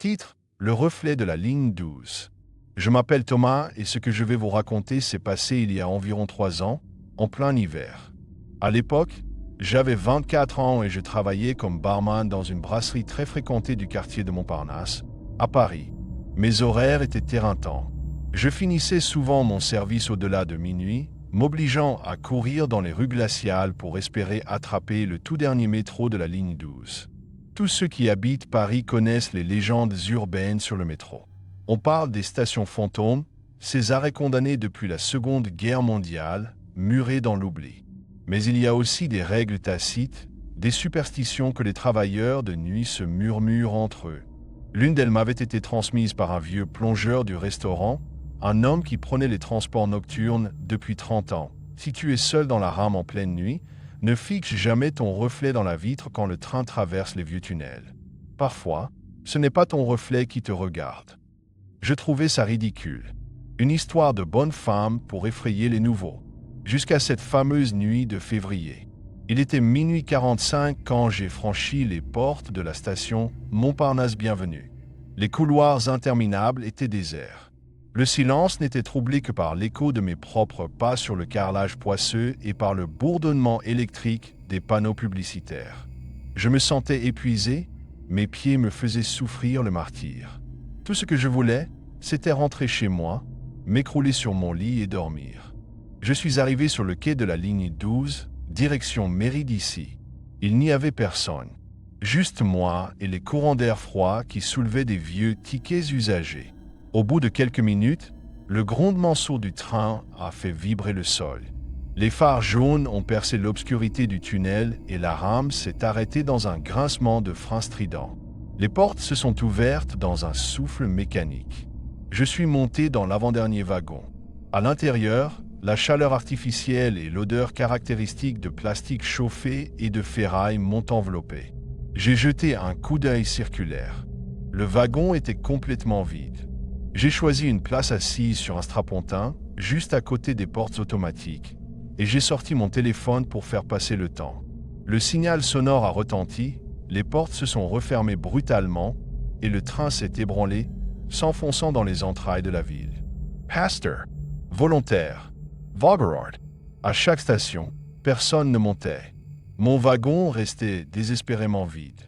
Titre: Le reflet de la ligne 12. Je m'appelle Thomas et ce que je vais vous raconter s'est passé il y a environ 3 ans, en plein hiver. À l'époque, j'avais 24 ans et je travaillais comme barman dans une brasserie très fréquentée du quartier de Montparnasse, à Paris. Mes horaires étaient éreintants. Je finissais souvent mon service au-delà de minuit, m'obligeant à courir dans les rues glaciales pour espérer attraper le tout dernier métro de la ligne 12. Tous ceux qui habitent Paris connaissent les légendes urbaines sur le métro. On parle des stations fantômes, ces arrêts condamnés depuis la Seconde Guerre mondiale, murés dans l'oubli. Mais il y a aussi des règles tacites, des superstitions que les travailleurs de nuit se murmurent entre eux. L'une d'elles m'avait été transmise par un vieux plongeur du restaurant, un homme qui prenait les transports nocturnes depuis 30 ans. Si tu es seul dans la rame en pleine nuit, ne fixe jamais ton reflet dans la vitre quand le train traverse les vieux tunnels. Parfois, ce n'est pas ton reflet qui te regarde. Je trouvais ça ridicule. Une histoire de bonne femme pour effrayer les nouveaux. Jusqu'à cette fameuse nuit de février. Il était minuit 45 quand j'ai franchi les portes de la station Montparnasse Bienvenue. Les couloirs interminables étaient déserts. Le silence n'était troublé que par l'écho de mes propres pas sur le carrelage poisseux et par le bourdonnement électrique des panneaux publicitaires. Je me sentais épuisé, mes pieds me faisaient souffrir le martyre. Tout ce que je voulais, c'était rentrer chez moi, m'écrouler sur mon lit et dormir. Je suis arrivé sur le quai de la ligne 12, direction mairie d'ici. Il n'y avait personne. Juste moi et les courants d'air froid qui soulevaient des vieux tickets usagés. Au bout de quelques minutes, le grondement sourd du train a fait vibrer le sol. Les phares jaunes ont percé l'obscurité du tunnel et la rame s'est arrêtée dans un grincement de frein strident. Les portes se sont ouvertes dans un souffle mécanique. Je suis monté dans l'avant-dernier wagon. À l'intérieur, la chaleur artificielle et l'odeur caractéristique de plastique chauffé et de ferraille m'ont enveloppé. J'ai jeté un coup d'œil circulaire. Le wagon était complètement vide. J'ai choisi une place assise sur un strapontin, juste à côté des portes automatiques, et j'ai sorti mon téléphone pour faire passer le temps. Le signal sonore a retenti, les portes se sont refermées brutalement, et le train s'est ébranlé, s'enfonçant dans les entrailles de la ville. Pasteur, volontaire, Vagerard. À chaque station, personne ne montait. Mon wagon restait désespérément vide.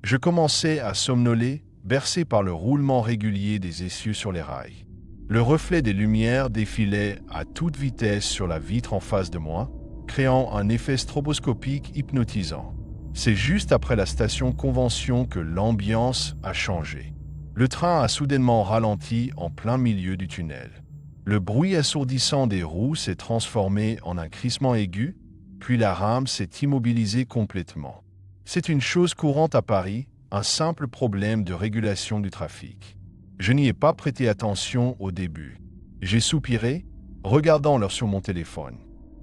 Je commençais à somnoler, bercé par le roulement régulier des essieux sur les rails. Le reflet des lumières défilait à toute vitesse sur la vitre en face de moi, créant un effet stroboscopique hypnotisant. C'est juste après la station Convention que l'ambiance a changé. Le train a soudainement ralenti en plein milieu du tunnel. Le bruit assourdissant des roues s'est transformé en un crissement aigu, puis la rame s'est immobilisée complètement. C'est une chose courante à Paris, un simple problème de régulation du trafic. Je n'y ai pas prêté attention au début. J'ai soupiré, regardant l'heure sur mon téléphone.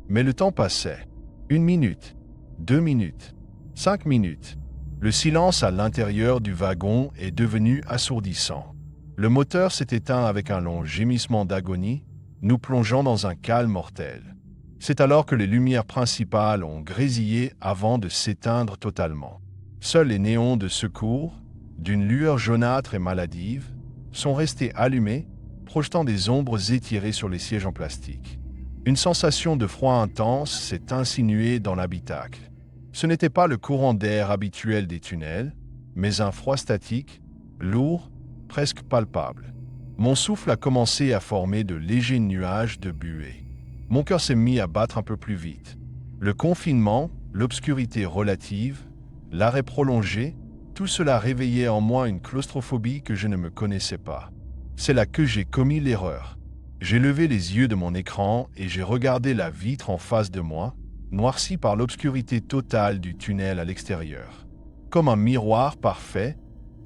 Mais le temps passait. 1 minute, 2 minutes, 5 minutes. Le silence à l'intérieur du wagon est devenu assourdissant. Le moteur s'est éteint avec un long gémissement d'agonie, nous plongeant dans un calme mortel. C'est alors que les lumières principales ont grésillé avant de s'éteindre totalement. Seuls les néons de secours, d'une lueur jaunâtre et maladive, sont restés allumés, projetant des ombres étirées sur les sièges en plastique. Une sensation de froid intense s'est insinuée dans l'habitacle. Ce n'était pas le courant d'air habituel des tunnels, mais un froid statique, lourd, presque palpable. Mon souffle a commencé à former de légers nuages de buée. Mon cœur s'est mis à battre un peu plus vite. Le confinement, l'obscurité relative, l'arrêt prolongé, tout cela réveillait en moi une claustrophobie que je ne me connaissais pas. C'est là que j'ai commis l'erreur. J'ai levé les yeux de mon écran et j'ai regardé la vitre en face de moi, noircie par l'obscurité totale du tunnel à l'extérieur. Comme un miroir parfait,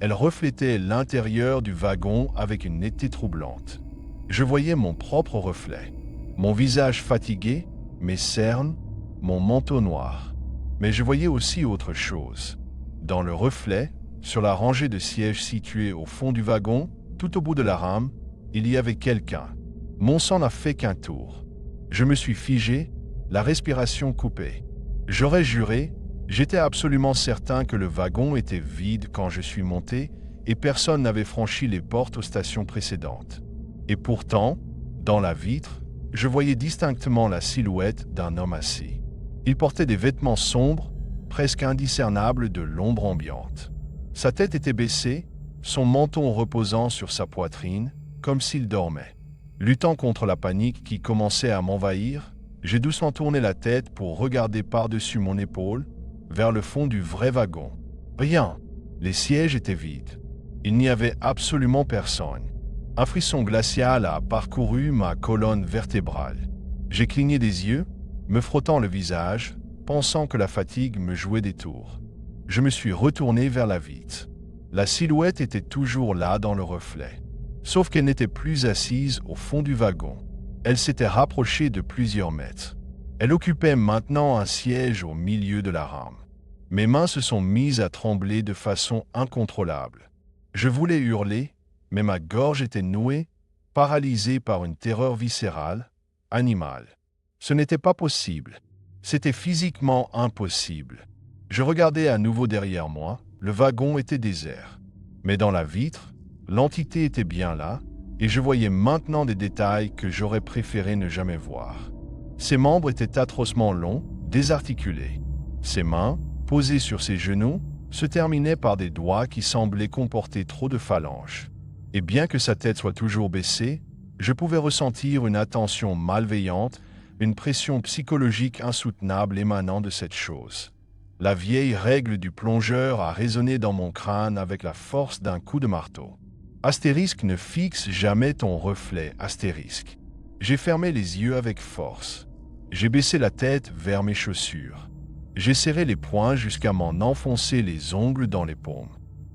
elle reflétait l'intérieur du wagon avec une netteté troublante. Je voyais mon propre reflet, mon visage fatigué, mes cernes, mon manteau noir. Mais je voyais aussi autre chose. Dans le reflet, sur la rangée de sièges située au fond du wagon, tout au bout de la rame, il y avait quelqu'un. Mon sang n'a fait qu'un tour. Je me suis figé, la respiration coupée. J'aurais juré, j'étais absolument certain que le wagon était vide quand je suis monté et personne n'avait franchi les portes aux stations précédentes. Et pourtant, dans la vitre, je voyais distinctement la silhouette d'un homme assis. Il portait des vêtements sombres, presque indiscernables de l'ombre ambiante. Sa tête était baissée, son menton reposant sur sa poitrine, comme s'il dormait. Luttant contre la panique qui commençait à m'envahir, j'ai doucement tourné la tête pour regarder par-dessus mon épaule, vers le fond du vrai wagon. Rien. Les sièges étaient vides. Il n'y avait absolument personne. Un frisson glacial a parcouru ma colonne vertébrale. J'ai cligné des yeux, me frottant le visage, pensant que la fatigue me jouait des tours. Je me suis retourné vers la vitre. La silhouette était toujours là dans le reflet. Sauf qu'elle n'était plus assise au fond du wagon. Elle s'était rapprochée de plusieurs mètres. Elle occupait maintenant un siège au milieu de la rame. Mes mains se sont mises à trembler de façon incontrôlable. Je voulais hurler, mais ma gorge était nouée, paralysée par une terreur viscérale, animale. Ce n'était pas possible. C'était physiquement impossible. Je regardais à nouveau derrière moi, le wagon était désert. Mais dans la vitre, l'entité était bien là, et je voyais maintenant des détails que j'aurais préféré ne jamais voir. Ses membres étaient atrocement longs, désarticulés. Ses mains, posées sur ses genoux, se terminaient par des doigts qui semblaient comporter trop de phalanges. Et bien que sa tête soit toujours baissée, je pouvais ressentir une attention malveillante, une pression psychologique insoutenable émanant de cette chose. La vieille règle du plongeur a résonné dans mon crâne avec la force d'un coup de marteau. Astérisque ne fixe jamais ton reflet, astérisque. J'ai fermé les yeux avec force. J'ai baissé la tête vers mes chaussures. J'ai serré les poings jusqu'à m'en enfoncer les ongles dans les paumes.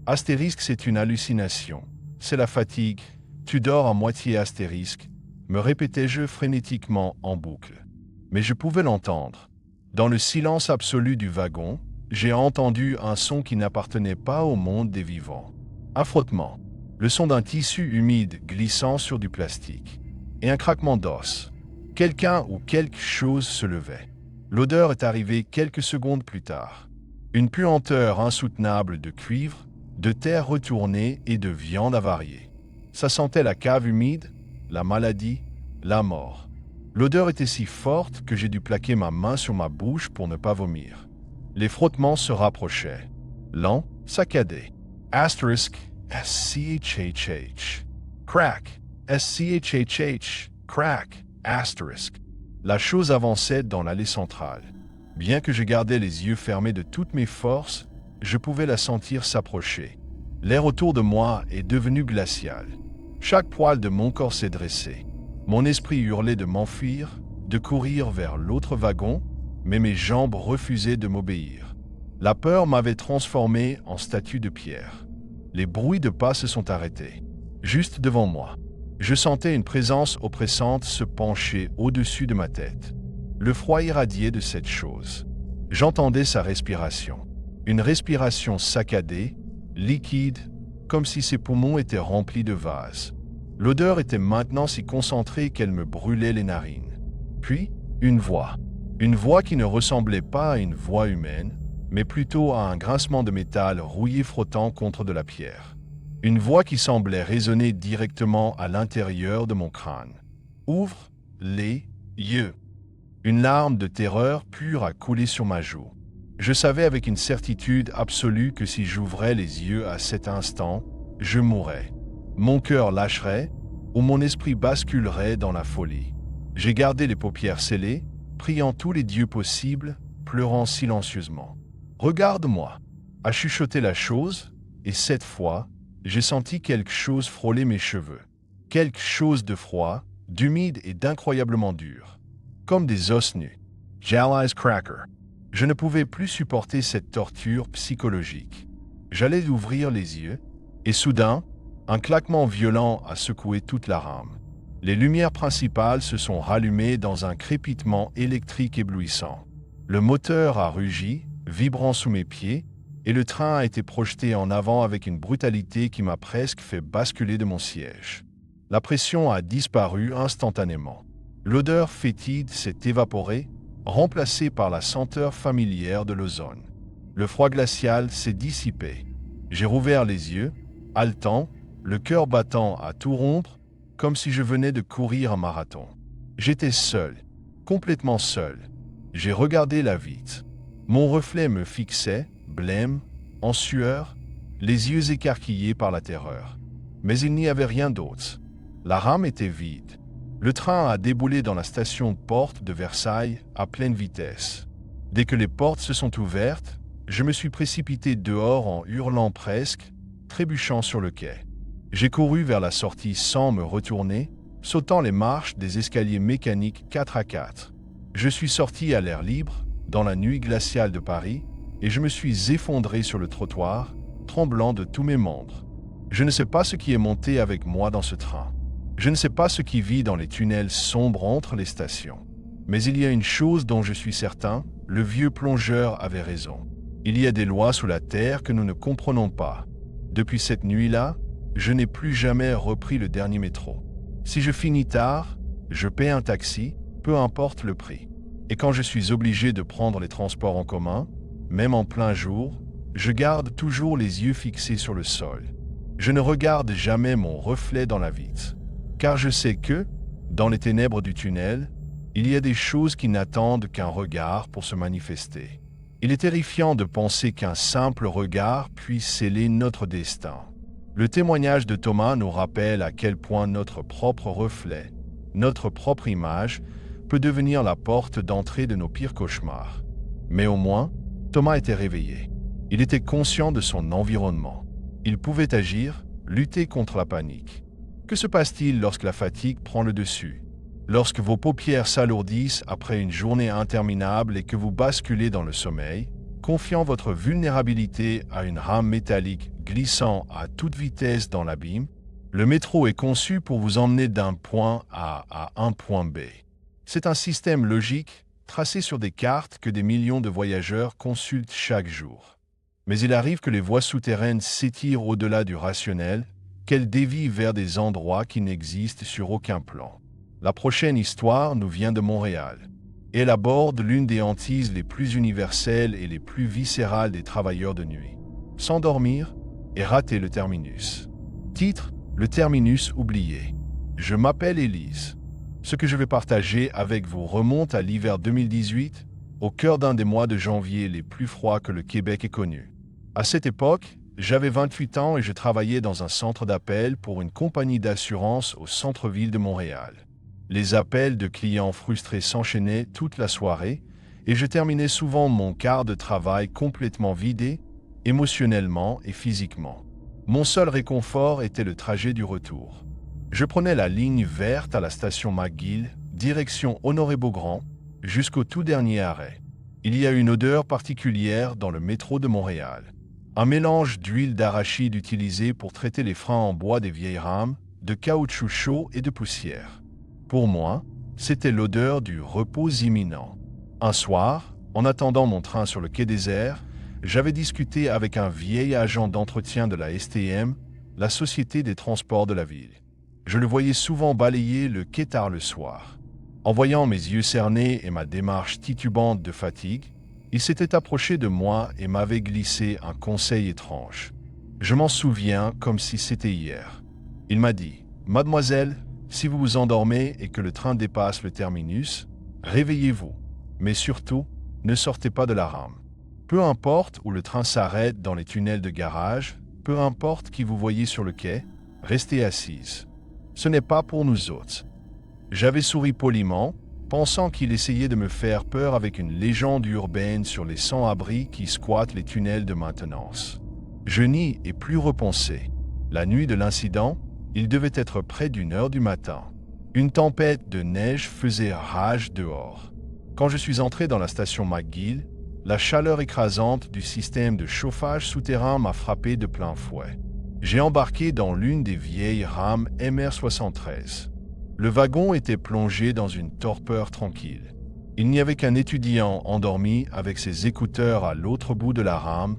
Astérisque, c'est une hallucination. C'est la fatigue. Tu dors à moitié, astérisque, me répétais-je frénétiquement en boucle. Mais je pouvais l'entendre. Dans le silence absolu du wagon, j'ai entendu un son qui n'appartenait pas au monde des vivants. Un frottement, le son d'un tissu humide glissant sur du plastique, et un craquement d'os. Quelqu'un ou quelque chose se levait. L'odeur est arrivée quelques secondes plus tard. Une puanteur insoutenable de cuivre, de terre retournée et de viande avariée. Ça sentait la cave humide, la maladie, la mort. L'odeur était si forte que j'ai dû plaquer ma main sur ma bouche pour ne pas vomir. Les frottements se rapprochaient. Lents, saccadés. Asterisk, S-C-H-H-H. Crack, S-C-H-H-H. Crack, asterisk. La chose avançait dans l'allée centrale. Bien que je gardais les yeux fermés de toutes mes forces, je pouvais la sentir s'approcher. L'air autour de moi est devenu glacial. Chaque poil de mon corps s'est dressé. Mon esprit hurlait de m'enfuir, de courir vers l'autre wagon, mais mes jambes refusaient de m'obéir. La peur m'avait transformé en statue de pierre. Les bruits de pas se sont arrêtés. Juste devant moi, je sentais une présence oppressante se pencher au-dessus de ma tête. Le froid irradiait de cette chose. J'entendais sa respiration. Une respiration saccadée, liquide, comme si ses poumons étaient remplis de vase. L'odeur était maintenant si concentrée qu'elle me brûlait les narines. Puis, une voix. Une voix qui ne ressemblait pas à une voix humaine, mais plutôt à un grincement de métal rouillé frottant contre de la pierre. Une voix qui semblait résonner directement à l'intérieur de mon crâne. Ouvre les yeux. Une larme de terreur pure a coulé sur ma joue. Je savais avec une certitude absolue que si j'ouvrais les yeux à cet instant, je mourrais. Mon cœur lâcherait, ou mon esprit basculerait dans la folie. J'ai gardé les paupières scellées, priant tous les dieux possibles, pleurant silencieusement. « Regarde-moi » a chuchoté la chose, et cette fois, j'ai senti quelque chose frôler mes cheveux. Quelque chose de froid, d'humide et d'incroyablement dur. Comme des os nus. Jalai's Cracker. Je ne pouvais plus supporter cette torture psychologique. J'allais ouvrir les yeux, et soudain, un claquement violent a secoué toute la rame. Les lumières principales se sont rallumées dans un crépitement électrique éblouissant. Le moteur a rugi, vibrant sous mes pieds, et le train a été projeté en avant avec une brutalité qui m'a presque fait basculer de mon siège. La pression a disparu instantanément. L'odeur fétide s'est évaporée, remplacée par la senteur familière de l'ozone. Le froid glacial s'est dissipé. J'ai rouvert les yeux, haletant, le cœur battant à tout rompre, comme si je venais de courir un marathon. J'étais seul, complètement seul. J'ai regardé la vitre. Mon reflet me fixait, blême, en sueur, les yeux écarquillés par la terreur. Mais il n'y avait rien d'autre. La rame était vide. Le train a déboulé dans la station Porte de Versailles à pleine vitesse. Dès que les portes se sont ouvertes, je me suis précipité dehors en hurlant presque, trébuchant sur le quai. J'ai couru vers la sortie sans me retourner, sautant les marches des escaliers mécaniques 4 à 4. Je suis sorti à l'air libre, dans la nuit glaciale de Paris, et je me suis effondré sur le trottoir, tremblant de tous mes membres. Je ne sais pas ce qui est monté avec moi dans ce train. Je ne sais pas ce qui vit dans les tunnels sombres entre les stations. Mais il y a une chose dont je suis certain, le vieux plongeur avait raison. Il y a des lois sous la terre que nous ne comprenons pas. Depuis cette nuit-là, je n'ai plus jamais repris le dernier métro. Si je finis tard, je paie un taxi, peu importe le prix. Et quand je suis obligé de prendre les transports en commun, même en plein jour, je garde toujours les yeux fixés sur le sol. Je ne regarde jamais mon reflet dans la vitre, car je sais que, dans les ténèbres du tunnel, il y a des choses qui n'attendent qu'un regard pour se manifester. Il est terrifiant de penser qu'un simple regard puisse sceller notre destin. Le témoignage de Thomas nous rappelle à quel point notre propre reflet, notre propre image, peut devenir la porte d'entrée de nos pires cauchemars. Mais au moins, Thomas était réveillé. Il était conscient de son environnement. Il pouvait agir, lutter contre la panique. Que se passe-t-il lorsque la fatigue prend le dessus? Lorsque vos paupières s'alourdissent après une journée interminable et que vous basculez dans le sommeil, confiant votre vulnérabilité à une rame métallique glissant à toute vitesse dans l'abîme, le métro est conçu pour vous emmener d'un point A à un point B. C'est un système logique, tracé sur des cartes que des millions de voyageurs consultent chaque jour. Mais il arrive que les voies souterraines s'étirent au-delà du rationnel, qu'elles dévient vers des endroits qui n'existent sur aucun plan. La prochaine histoire nous vient de Montréal. Elle aborde l'une des hantises les plus universelles et les plus viscérales des travailleurs de nuit. S'endormir et rater le terminus. Titre: Le terminus oublié. Je m'appelle Élise. Ce que je vais partager avec vous remonte à l'hiver 2018, au cœur d'un des mois de janvier les plus froids que le Québec ait connus. À cette époque, j'avais 28 ans et je travaillais dans un centre d'appel pour une compagnie d'assurance au centre-ville de Montréal. Les appels de clients frustrés s'enchaînaient toute la soirée et je terminais souvent mon quart de travail complètement vidé, émotionnellement et physiquement. Mon seul réconfort était le trajet du retour. Je prenais la ligne verte à la station McGill, direction Honoré-Beaugrand, jusqu'au tout dernier arrêt. Il y a une odeur particulière dans le métro de Montréal. Un mélange d'huile d'arachide utilisée pour traiter les freins en bois des vieilles rames, de caoutchouc chaud et de poussière. Pour moi, c'était l'odeur du repos imminent. Un soir, en attendant mon train sur le quai désert, j'avais discuté avec un vieil agent d'entretien de la STM, la Société des transports de la ville. Je le voyais souvent balayer le quai tard le soir. En voyant mes yeux cernés et ma démarche titubante de fatigue, il s'était approché de moi et m'avait glissé un conseil étrange. Je m'en souviens comme si c'était hier. Il m'a dit « Mademoiselle, si vous vous endormez et que le train dépasse le terminus, réveillez-vous, mais surtout, ne sortez pas de la rame. Peu importe où le train s'arrête dans les tunnels de garage, peu importe qui vous voyez sur le quai, restez assise. Ce n'est pas pour nous autres. » J'avais souri poliment, pensant qu'il essayait de me faire peur avec une légende urbaine sur les sans-abri qui squattent les tunnels de maintenance. Je n'y ai plus repensé. La nuit de l'incident, il devait être près d'1 heure du matin. Une tempête de neige faisait rage dehors. Quand je suis entré dans la station McGill, la chaleur écrasante du système de chauffage souterrain m'a frappé de plein fouet. J'ai embarqué dans l'une des vieilles rames MR73. Le wagon était plongé dans une torpeur tranquille. Il n'y avait qu'un étudiant endormi avec ses écouteurs à l'autre bout de la rame,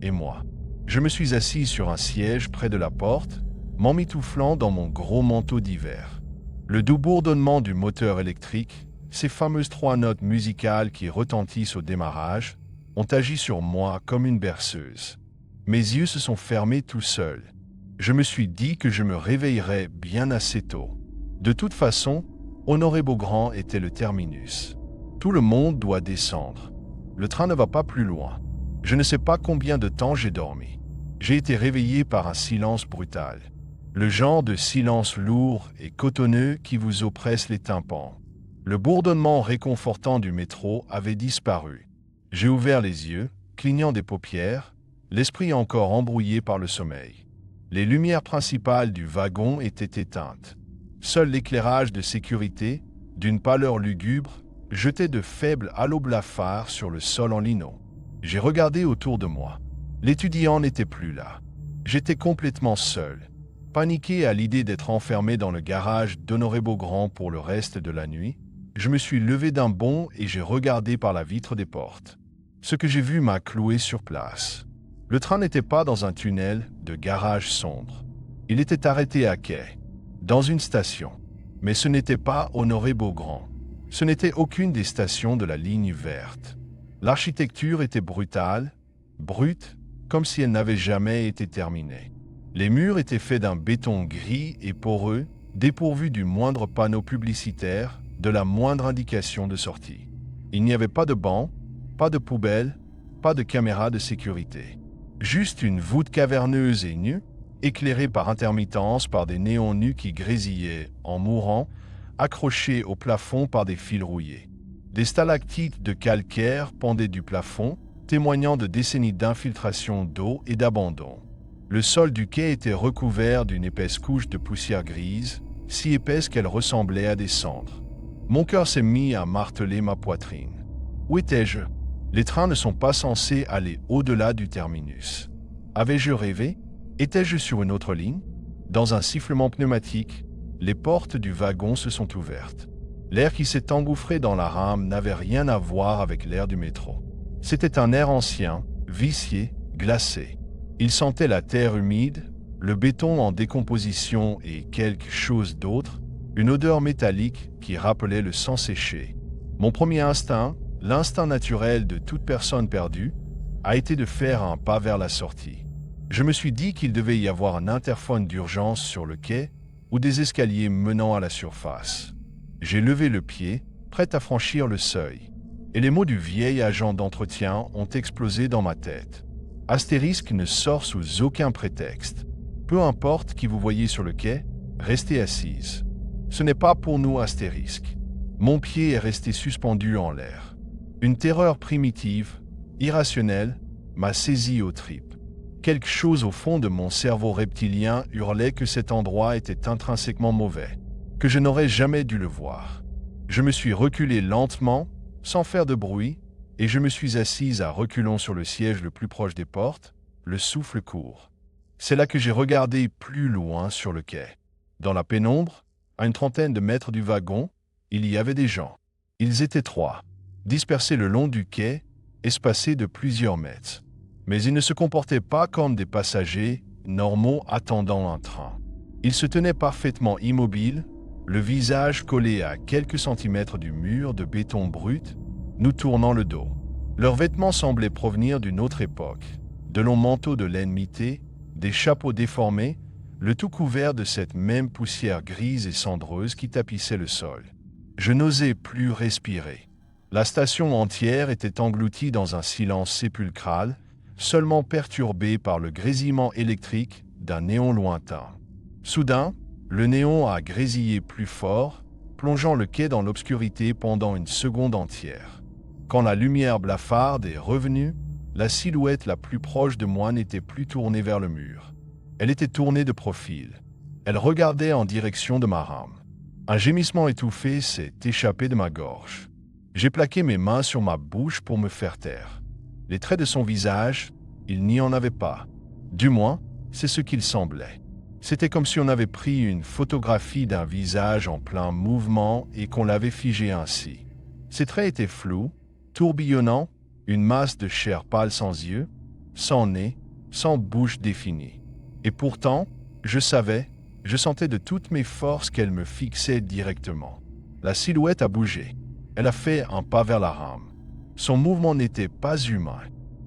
et moi. Je me suis assis sur un siège près de la porte, m'emmitouflant dans mon gros manteau d'hiver. Le doux bourdonnement du moteur électrique, ces fameuses 3 notes musicales qui retentissent au démarrage, ont agi sur moi comme une berceuse. Mes yeux se sont fermés tout seuls. Je me suis dit que je me réveillerais bien assez tôt. De toute façon, Honoré-Beaugrand était le terminus. Tout le monde doit descendre. Le train ne va pas plus loin. Je ne sais pas combien de temps j'ai dormi. J'ai été réveillé par un silence brutal. Le genre de silence lourd et cotonneux qui vous oppresse les tympans. Le bourdonnement réconfortant du métro avait disparu. J'ai ouvert les yeux, clignant des paupières, l'esprit encore embrouillé par le sommeil. Les lumières principales du wagon étaient éteintes. Seul l'éclairage de sécurité, d'une pâleur lugubre, jetait de faibles halos blafards sur le sol en lino. J'ai regardé autour de moi. L'étudiant n'était plus là. J'étais complètement seul, paniqué à l'idée d'être enfermé dans le garage d'Honoré-Beaugrand pour le reste de la nuit. Je me suis levé d'un bond et j'ai regardé par la vitre des portes. Ce que j'ai vu m'a cloué sur place. Le train n'était pas dans un tunnel de garage sombre. Il était arrêté à quai, dans une station. Mais ce n'était pas Honoré-Beaugrand. Ce n'était aucune des stations de la ligne verte. L'architecture était brutale, brute, comme si elle n'avait jamais été terminée. Les murs étaient faits d'un béton gris et poreux, dépourvus du moindre panneau publicitaire, de la moindre indication de sortie. Il n'y avait pas de banc, pas de poubelle, pas de caméra de sécurité. Juste une voûte caverneuse et nue, éclairée par intermittence par des néons nus qui grésillaient, en mourant, accrochés au plafond par des fils rouillés. Des stalactites de calcaire pendaient du plafond, témoignant de décennies d'infiltration d'eau et d'abandon. Le sol du quai était recouvert d'une épaisse couche de poussière grise, si épaisse qu'elle ressemblait à des cendres. Mon cœur s'est mis à marteler ma poitrine. Où étais-je? Les trains ne sont pas censés aller au-delà du terminus. Avais-je rêvé? Étais-je sur une autre ligne? Dans un sifflement pneumatique, les portes du wagon se sont ouvertes. L'air qui s'est engouffré dans la rame n'avait rien à voir avec l'air du métro. C'était un air ancien, vicié, glacé. Il sentait la terre humide, le béton en décomposition et quelque chose d'autre, une odeur métallique qui rappelait le sang séché. Mon premier instinct, l'instinct naturel de toute personne perdue, a été de faire un pas vers la sortie. Je me suis dit qu'il devait y avoir un interphone d'urgence sur le quai ou des escaliers menant à la surface. J'ai levé le pied, prêt à franchir le seuil, et les mots du vieil agent d'entretien ont explosé dans ma tête. Astérisque ne sort sous aucun prétexte. Peu importe qui vous voyez sur le quai, restez assise. Ce n'est pas pour nous astérisque. Mon pied est resté suspendu en l'air. Une terreur primitive, irrationnelle, m'a saisi aux tripes. Quelque chose au fond de mon cerveau reptilien hurlait que cet endroit était intrinsèquement mauvais, que je n'aurais jamais dû le voir. Je me suis reculé lentement, sans faire de bruit, et je me suis assise à reculons sur le siège le plus proche des portes, le souffle court. C'est là que j'ai regardé plus loin sur le quai. Dans la pénombre, à une trentaine de mètres du wagon, il y avait des gens. Ils étaient 3, dispersés le long du quai, espacés de plusieurs mètres. Mais ils ne se comportaient pas comme des passagers normaux attendant un train. Ils se tenaient parfaitement immobiles, le visage collé à quelques centimètres du mur de béton brut, nous tournant le dos. Leurs vêtements semblaient provenir d'une autre époque. De longs manteaux de laine mitée, des chapeaux déformés, le tout couvert de cette même poussière grise et cendreuse qui tapissait le sol. Je n'osais plus respirer. La station entière était engloutie dans un silence sépulcral, seulement perturbé par le grésillement électrique d'un néon lointain. Soudain, le néon a grésillé plus fort, plongeant le quai dans l'obscurité pendant une seconde entière. Quand la lumière blafarde est revenue, la silhouette la plus proche de moi n'était plus tournée vers le mur. Elle était tournée de profil. Elle regardait en direction de ma rame. Un gémissement étouffé s'est échappé de ma gorge. J'ai plaqué mes mains sur ma bouche pour me faire taire. Les traits de son visage, il n'y en avait pas. Du moins, c'est ce qu'il semblait. C'était comme si on avait pris une photographie d'un visage en plein mouvement et qu'on l'avait figé ainsi. Ses traits étaient flous, tourbillonnants, une masse de chair pâle sans yeux, sans nez, sans bouche définie. Et pourtant, je sentais de toutes mes forces qu'elle me fixait directement. La silhouette a bougé. Elle a fait un pas vers la rame. Son mouvement n'était pas humain.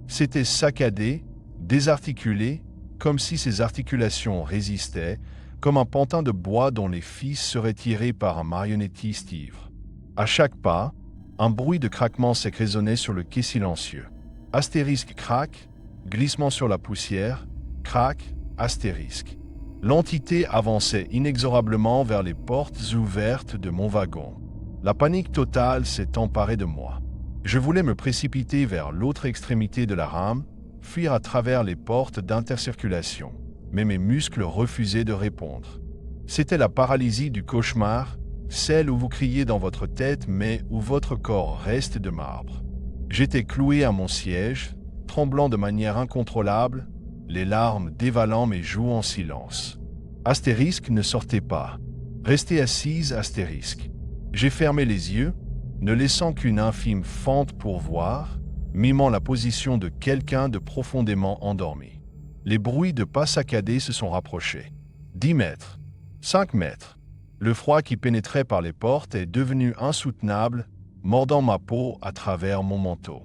C'était saccadé, désarticulé, comme si ses articulations résistaient, comme un pantin de bois dont les fils seraient tirés par un marionnettiste ivre. À chaque pas, un bruit de craquement sec résonnait sur le quai silencieux. Astérisque craque, glissement sur la poussière, craque, astérisque. L'entité avançait inexorablement vers les portes ouvertes de mon wagon. La panique totale s'est emparée de moi. Je voulais me précipiter vers l'autre extrémité de la rame, fuir à travers les portes d'intercirculation, mais mes muscles refusaient de répondre. C'était la paralysie du cauchemar, celle où vous criez dans votre tête mais où votre corps reste de marbre. J'étais cloué à mon siège, tremblant de manière incontrôlable, les larmes dévalant mes joues en silence. Astérisque ne sortait pas. Restez assise, astérisque. J'ai fermé les yeux, ne laissant qu'une infime fente pour voir, mimant la position de quelqu'un de profondément endormi. Les bruits de pas saccadés se sont rapprochés. 10 mètres, 5 mètres. Le froid qui pénétrait par les portes est devenu insoutenable, mordant ma peau à travers mon manteau.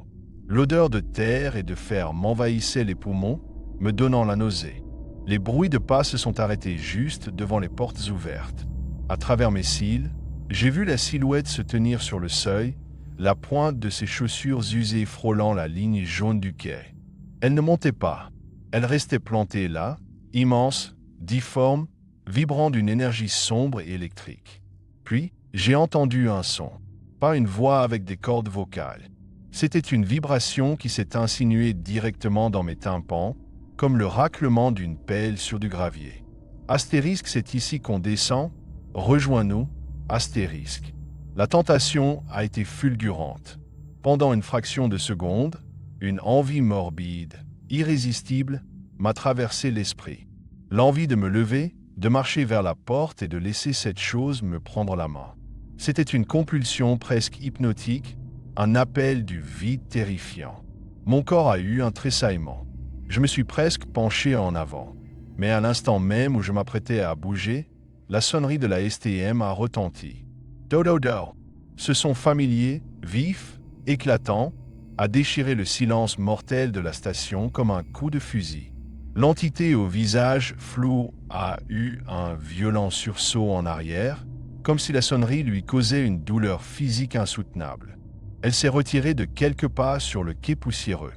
L'odeur de terre et de fer m'envahissait les poumons, me donnant la nausée. Les bruits de pas se sont arrêtés juste devant les portes ouvertes. À travers mes cils, j'ai vu la silhouette se tenir sur le seuil, la pointe de ses chaussures usées frôlant la ligne jaune du quai. Elle ne montait pas. Elle restait plantée là, immense, difforme, vibrant d'une énergie sombre et électrique. Puis, j'ai entendu un son, pas une voix avec des cordes vocales. C'était une vibration qui s'est insinuée directement dans mes tympans, comme le raclement d'une pelle sur du gravier. Astérisque, c'est ici qu'on descend. Rejoins-nous, astérisque. La tentation a été fulgurante. Pendant une fraction de seconde, une envie morbide, irrésistible, m'a traversé l'esprit. L'envie de me lever, de marcher vers la porte et de laisser cette chose me prendre la main. C'était une compulsion presque hypnotique, un appel du vide terrifiant. Mon corps a eu un tressaillement. Je me suis presque penché en avant. Mais à l'instant même où je m'apprêtais à bouger, la sonnerie de la STM a retenti. Do-do-do. Ce son familier, vif, éclatant, a déchiré le silence mortel de la station comme un coup de fusil. L'entité au visage flou a eu un violent sursaut en arrière, comme si la sonnerie lui causait une douleur physique insoutenable. Elle s'est retirée de quelques pas sur le quai poussiéreux.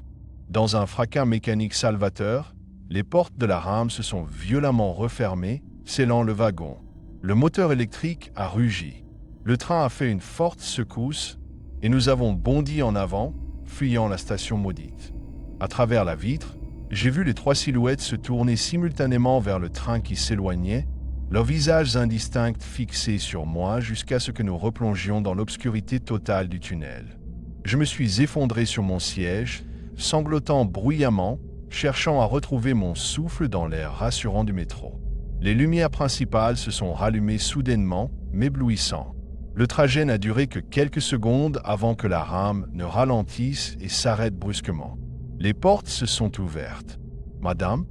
Dans un fracas mécanique salvateur, les portes de la rame se sont violemment refermées, scellant le wagon. Le moteur électrique a rugi. Le train a fait une forte secousse et nous avons bondi en avant, fuyant la station maudite. À travers la vitre, j'ai vu les 3 silhouettes se tourner simultanément vers le train qui s'éloignait, leurs visages indistincts fixés sur moi jusqu'à ce que nous replongions dans l'obscurité totale du tunnel. Je me suis effondré sur mon siège, sanglotant bruyamment, cherchant à retrouver mon souffle dans l'air rassurant du métro. Les lumières principales se sont rallumées soudainement, m'éblouissant. Le trajet n'a duré que quelques secondes avant que la rame ne ralentisse et s'arrête brusquement. Les portes se sont ouvertes. « Madame ?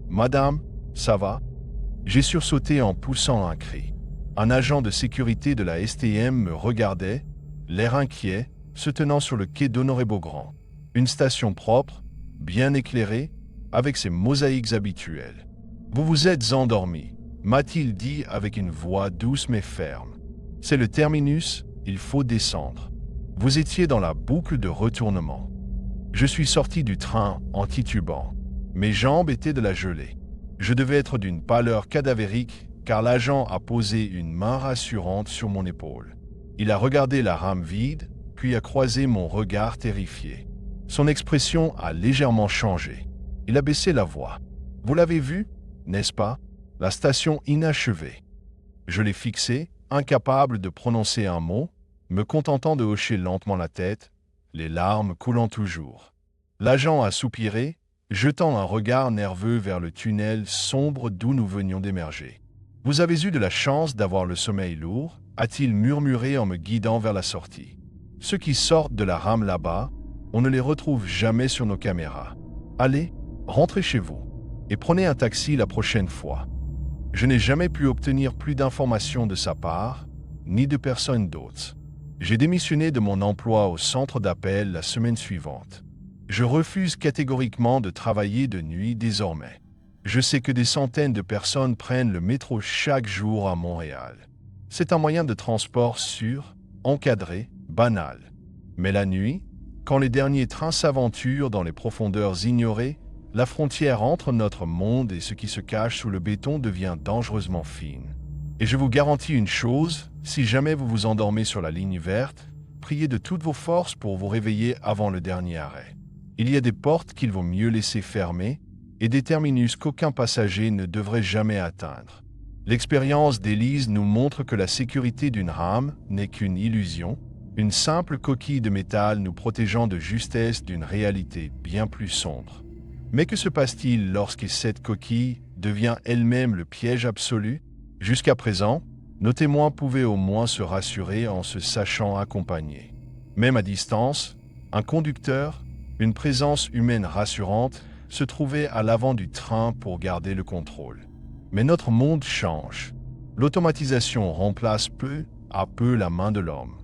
Madame, ça va ?» J'ai sursauté en poussant un cri. Un agent de sécurité de la STM me regardait, l'air inquiet, se tenant sur le quai d'Honoré-Beaugrand. Une station propre, bien éclairée, avec ses mosaïques habituelles. « Vous vous êtes endormi », m'a-t-il dit avec une voix douce mais ferme. « C'est le terminus, il faut descendre. Vous étiez dans la boucle de retournement. » Je suis sorti du train en titubant. Mes jambes étaient de la gelée. Je devais être d'une pâleur cadavérique car l'agent a posé une main rassurante sur mon épaule. Il a regardé la rame vide, puis a croisé mon regard terrifié. Son expression a légèrement changé. Il a baissé la voix. « Vous l'avez vu, n'est-ce pas? La station inachevée. » Je l'ai fixé, incapable de prononcer un mot, me contentant de hocher lentement la tête, les larmes coulant toujours. L'agent a soupiré, jetant un regard nerveux vers le tunnel sombre d'où nous venions d'émerger. « Vous avez eu de la chance d'avoir le sommeil lourd » a-t-il murmuré en me guidant vers la sortie. « Ceux qui sortent de la rame là-bas, on ne les retrouve jamais sur nos caméras. Allez, rentrez chez vous et prenez un taxi la prochaine fois. » Je n'ai jamais pu obtenir plus d'informations de sa part, ni de personne d'autre. J'ai démissionné de mon emploi au centre d'appel la semaine suivante. Je refuse catégoriquement de travailler de nuit désormais. Je sais que des centaines de personnes prennent le métro chaque jour à Montréal. C'est un moyen de transport sûr, encadré, banal. Mais la nuit, quand les derniers trains s'aventurent dans les profondeurs ignorées, la frontière entre notre monde et ce qui se cache sous le béton devient dangereusement fine. Et je vous garantis une chose, si jamais vous vous endormez sur la ligne verte, priez de toutes vos forces pour vous réveiller avant le dernier arrêt. Il y a des portes qu'il vaut mieux laisser fermées et des terminus qu'aucun passager ne devrait jamais atteindre. L'expérience d'Élise nous montre que la sécurité d'une rame n'est qu'une illusion, une simple coquille de métal nous protégeant de justesse d'une réalité bien plus sombre. Mais que se passe-t-il lorsque cette coquille devient elle-même le piège absolu? Jusqu'à présent, nos témoins pouvaient au moins se rassurer en se sachant accompagnés. Même à distance, un conducteur, une présence humaine rassurante, se trouvait à l'avant du train pour garder le contrôle. Mais notre monde change. L'automatisation remplace peu à peu la main de l'homme.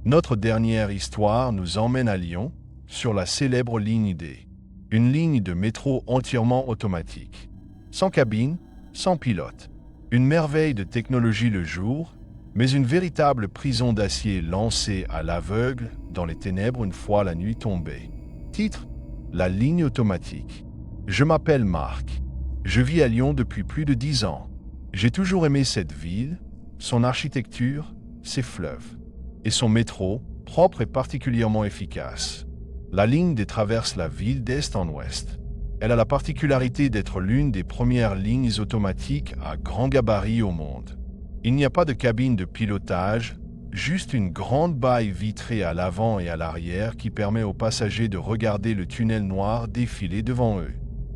Notre dernière histoire nous emmène à Lyon, sur la célèbre ligne D. Une ligne de métro entièrement automatique. Sans cabine, sans pilote. Une merveille de technologie le jour, mais une véritable prison d'acier lancée à l'aveugle dans les ténèbres une fois la nuit tombée. Titre: La ligne automatique. Je m'appelle Marc. Je vis à Lyon depuis plus de 10 ans. J'ai toujours aimé cette ville, son architecture, ses fleuves, et son métro, propre et particulièrement efficace. La ligne D traverse la ville d'est en ouest. Elle a la particularité d'être l'une des premières lignes automatiques à grand gabarit au monde. Il n'y a pas de cabine de pilotage, juste une grande baille vitrée à l'avant et à l'arrière qui permet aux passagers de regarder le tunnel noir défiler devant eux.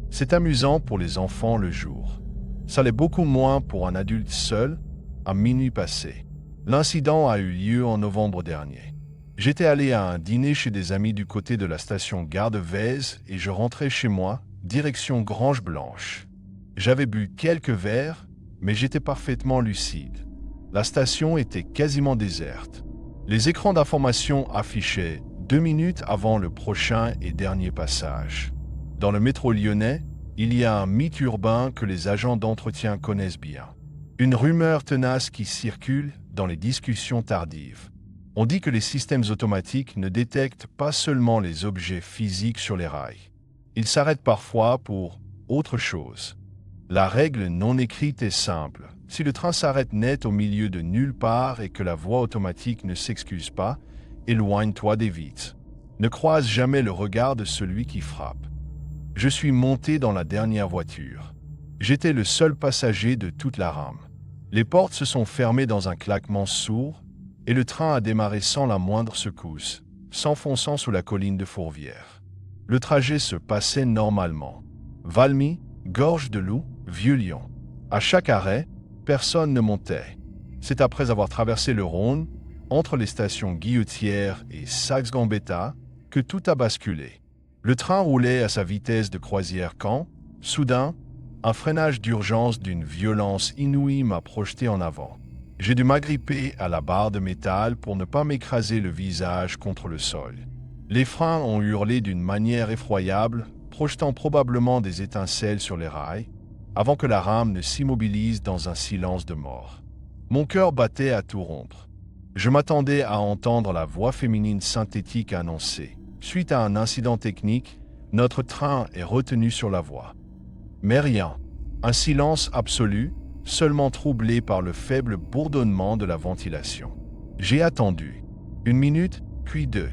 C'est amusant pour les enfants le jour. Ça l'est beaucoup moins pour un adulte seul, à minuit passé. L'incident a eu lieu en novembre dernier. J'étais allé à un dîner chez des amis du côté de la station Gare de Vaise et je rentrais chez moi, direction Grange Blanche. J'avais bu quelques verres, mais j'étais parfaitement lucide. La station était quasiment déserte. Les écrans d'information affichaient 2 minutes avant le prochain et dernier passage. Dans le métro lyonnais, il y a un mythe urbain que les agents d'entretien connaissent bien. Une rumeur tenace qui circule dans les discussions tardives. On dit que les systèmes automatiques ne détectent pas seulement les objets physiques sur les rails. Ils s'arrêtent parfois pour autre chose. La règle non écrite est simple. Si le train s'arrête net au milieu de nulle part et que la voie automatique ne s'excuse pas, éloigne-toi des vitres. Ne croise jamais le regard de celui qui frappe. Je suis monté dans la dernière voiture. J'étais le seul passager de toute la rame. Les portes se sont fermées dans un claquement sourd et le train a démarré sans la moindre secousse, s'enfonçant sous la colline de Fourvière. Le trajet se passait normalement. Valmy, Gorge de Loup, Vieux-Lyon. À chaque arrêt, personne ne montait. C'est après avoir traversé le Rhône, entre les stations Guillotière et Saxe-Gambetta, que tout a basculé. Le train roulait à sa vitesse de croisière quand, soudain, un freinage d'urgence d'une violence inouïe m'a projeté en avant. J'ai dû m'agripper à la barre de métal pour ne pas m'écraser le visage contre le sol. Les freins ont hurlé d'une manière effroyable, projetant probablement des étincelles sur les rails, avant que la rame ne s'immobilise dans un silence de mort. Mon cœur battait à tout rompre. Je m'attendais à entendre la voix féminine synthétique annoncer. Suite à un incident technique, notre train est retenu sur la voie. Mais rien. Un silence absolu, seulement troublé par le faible bourdonnement de la ventilation. J'ai attendu. 1 minute, puis 2.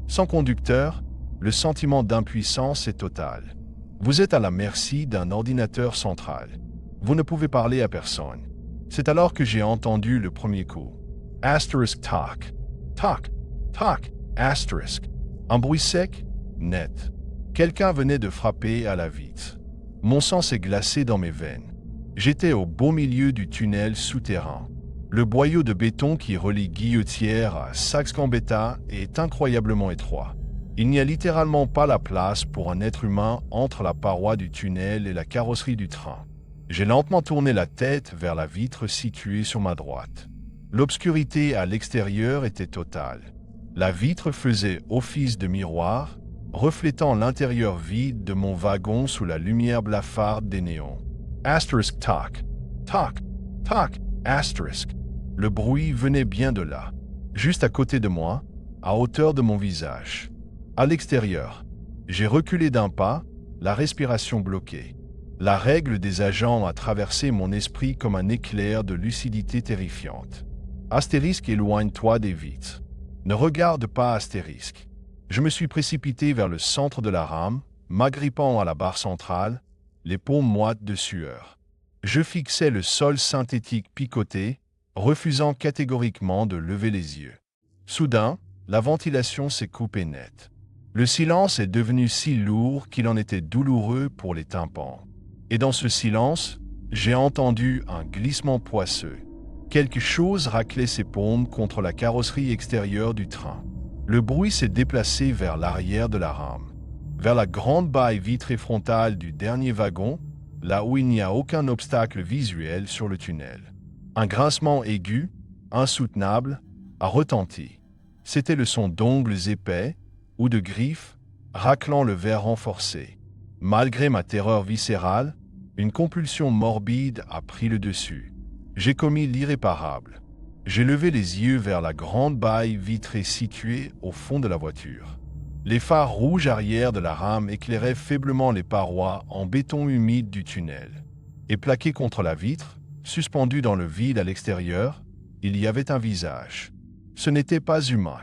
Sans conducteur, le sentiment d'impuissance est total. Vous êtes à la merci d'un ordinateur central. Vous ne pouvez parler à personne. C'est alors que j'ai entendu le premier coup. Asterisk toc. Toc. Toc. Asterisk. Un bruit sec, net. Quelqu'un venait de frapper à la vitre. Mon sang s'est glacé dans mes veines. J'étais au beau milieu du tunnel souterrain. Le boyau de béton qui relie Guillotière à Saxe-Gambetta est incroyablement étroit. Il n'y a littéralement pas la place pour un être humain entre la paroi du tunnel et la carrosserie du train. J'ai lentement tourné la tête vers la vitre située sur ma droite. L'obscurité à l'extérieur était totale. La vitre faisait office de miroir, reflétant l'intérieur vide de mon wagon sous la lumière blafarde des néons. Asterisk toc. Toc. Toc. Asterisk. Le bruit venait bien de là, juste à côté de moi, à hauteur de mon visage. À l'extérieur, j'ai reculé d'un pas, la respiration bloquée. La règle des agents a traversé mon esprit comme un éclair de lucidité terrifiante. Astérisque, éloigne-toi des vitres. Ne regarde pas Astérisque. Je me suis précipité vers le centre de la rame, m'agrippant à la barre centrale, les paumes moites de sueur. Je fixais le sol synthétique picoté, refusant catégoriquement de lever les yeux. Soudain, la ventilation s'est coupée net. Le silence est devenu si lourd qu'il en était douloureux pour les tympans. Et dans ce silence, j'ai entendu un glissement poisseux. Quelque chose raclait ses paumes contre la carrosserie extérieure du train. Le bruit s'est déplacé vers l'arrière de la rame, vers la grande baille vitrée frontale du dernier wagon, là où il n'y a aucun obstacle visuel sur le tunnel. Un grincement aigu, insoutenable, a retenti. C'était le son d'ongles épais ou de griffes raclant le verre renforcé. Malgré ma terreur viscérale, une compulsion morbide a pris le dessus. J'ai commis l'irréparable. J'ai levé les yeux vers la grande baille vitrée située au fond de la voiture. Les phares rouges arrière de la rame éclairaient faiblement les parois en béton humide du tunnel. Et plaqué contre la vitre, suspendu dans le vide à l'extérieur, il y avait un visage. Ce n'était pas humain.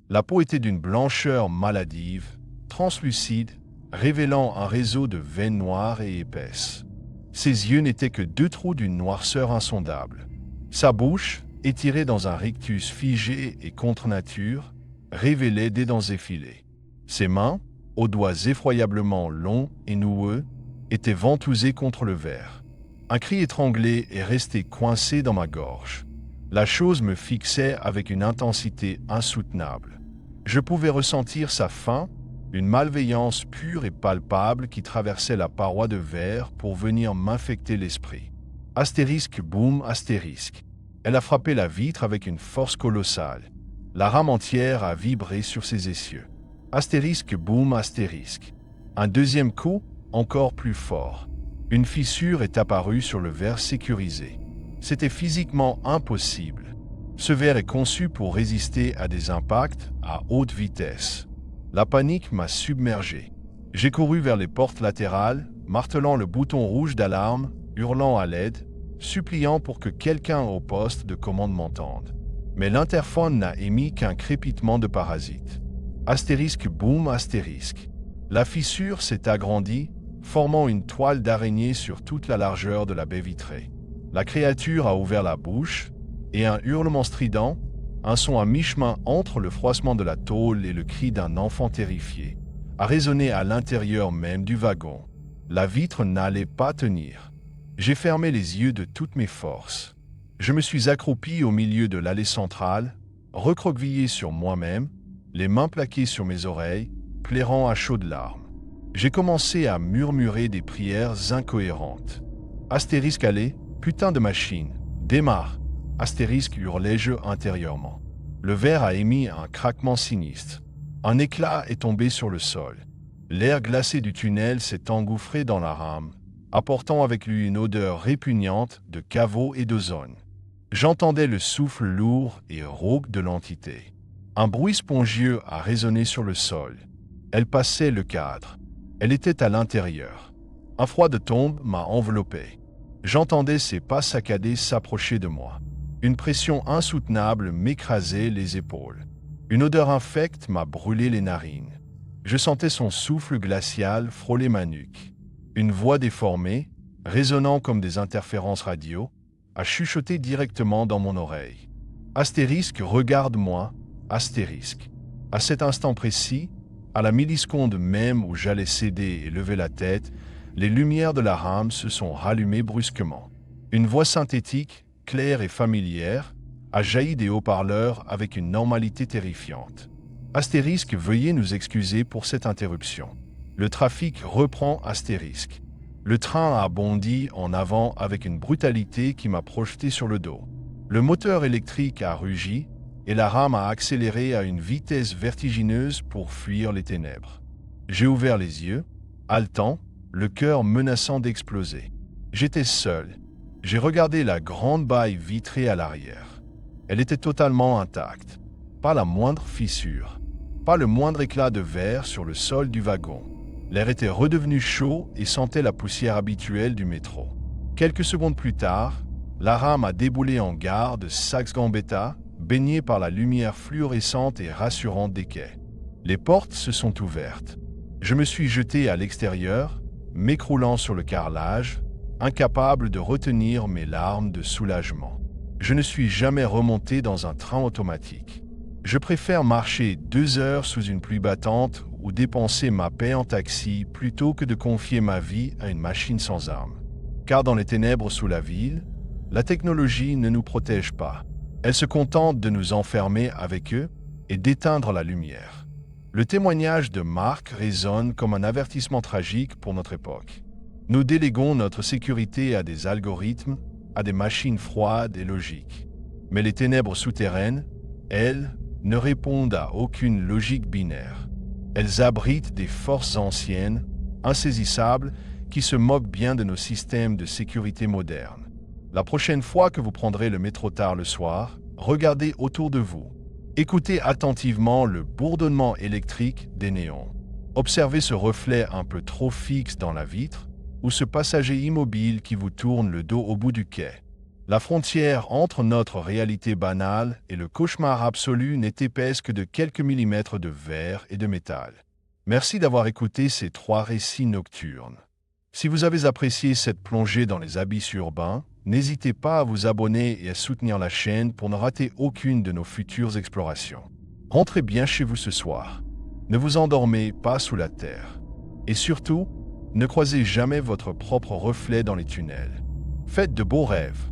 La peau était d'une blancheur maladive, translucide, révélant un réseau de veines noires et épaisses. Ses yeux n'étaient que deux trous d'une noirceur insondable. Sa bouche, étirée dans un rictus figé et contre nature, révélait des dents effilées. Ses mains, aux doigts effroyablement longs et noueux, étaient ventousées contre le verre. Un cri étranglé est resté coincé dans ma gorge. La chose me fixait avec une intensité insoutenable. Je pouvais ressentir sa faim, une malveillance pure et palpable qui traversait la paroi de verre pour venir m'infecter l'esprit. Astérisque, boum, astérisque. Elle a frappé la vitre avec une force colossale. La rame entière a vibré sur ses essieux. Astérisque, boum, astérisque. Un deuxième coup, encore plus fort. Une fissure est apparue sur le verre sécurisé. C'était physiquement impossible. Ce verre est conçu pour résister à des impacts à haute vitesse. La panique m'a submergé. J'ai couru vers les portes latérales, martelant le bouton rouge d'alarme, hurlant à l'aide, suppliant pour que quelqu'un au poste de commande m'entende. Mais l'interphone n'a émis qu'un crépitement de parasites. Astérisque, boum, astérisque. La fissure s'est agrandie, formant une toile d'araignée sur toute la largeur de la baie vitrée. La créature a ouvert la bouche, et un hurlement strident, un son à mi-chemin entre le froissement de la tôle et le cri d'un enfant terrifié, a résonné à l'intérieur même du wagon. La vitre n'allait pas tenir. J'ai fermé les yeux de toutes mes forces. Je me suis accroupi au milieu de l'allée centrale, recroquevillé sur moi-même, les mains plaquées sur mes oreilles, plairant à chaudes larmes. J'ai commencé à murmurer des prières incohérentes. Astérisque allez, putain de machine, démarre. Astérisque hurlai-je intérieurement. Le verre a émis un craquement sinistre. Un éclat est tombé sur le sol. L'air glacé du tunnel s'est engouffré dans la rame, apportant avec lui une odeur répugnante de caveau et d'ozone. J'entendais le souffle lourd et rauque de l'entité. Un bruit spongieux a résonné sur le sol. Elle passait le cadre. Elle était à l'intérieur. Un froid de tombe m'a enveloppé. J'entendais ses pas saccadés s'approcher de moi. Une pression insoutenable m'écrasait les épaules. Une odeur infecte m'a brûlé les narines. Je sentais son souffle glacial frôler ma nuque. Une voix déformée, résonnant comme des interférences radio, a chuchoté directement dans mon oreille. Astérisque, regarde-moi, astérisque. À cet instant précis, à la milliseconde même où j'allais céder et lever la tête, les lumières de la rame se sont rallumées brusquement. Une voix synthétique, claire et familière, a jailli des haut-parleurs avec une normalité terrifiante. Astérisque, veuillez nous excuser pour cette interruption. Le trafic reprend astérisque. Le train a bondi en avant avec une brutalité qui m'a projeté sur le dos. Le moteur électrique a rugi et la rame a accéléré à une vitesse vertigineuse pour fuir les ténèbres. J'ai ouvert les yeux, haletant, le cœur menaçant d'exploser. J'étais seul. J'ai regardé la grande baille vitrée à l'arrière. Elle était totalement intacte. Pas la moindre fissure. Pas le moindre éclat de verre sur le sol du wagon. L'air était redevenu chaud et sentait la poussière habituelle du métro. Quelques secondes plus tard, la rame a déboulé en gare de Saxe-Gambetta, baignée par la lumière fluorescente et rassurante des quais. Les portes se sont ouvertes. Je me suis jeté à l'extérieur, m'écroulant sur le carrelage, incapable de retenir mes larmes de soulagement. Je ne suis jamais remonté dans un train automatique. Je préfère marcher 2 heures sous une pluie battante ou dépenser ma paie en taxi plutôt que de confier ma vie à une machine sans armes. Car dans les ténèbres sous la ville, la technologie ne nous protège pas. Elle se contente de nous enfermer avec eux et d'éteindre la lumière. Le témoignage de Marc résonne comme un avertissement tragique pour notre époque. Nous déléguons notre sécurité à des algorithmes, à des machines froides et logiques. Mais les ténèbres souterraines, elles, ne répondent à aucune logique binaire. Elles abritent des forces anciennes, insaisissables, qui se moquent bien de nos systèmes de sécurité modernes. La prochaine fois que vous prendrez le métro tard le soir, regardez autour de vous. Écoutez attentivement le bourdonnement électrique des néons. Observez ce reflet un peu trop fixe dans la vitre ou ce passager immobile qui vous tourne le dos au bout du quai. La frontière entre notre réalité banale et le cauchemar absolu n'est épaisse que de quelques millimètres de verre et de métal. Merci d'avoir écouté ces 3 récits nocturnes. Si vous avez apprécié cette plongée dans les abysses urbains, n'hésitez pas à vous abonner et à soutenir la chaîne pour ne rater aucune de nos futures explorations. Rentrez bien chez vous ce soir. Ne vous endormez pas sous la terre. Et surtout, ne croisez jamais votre propre reflet dans les tunnels. Faites de beaux rêves.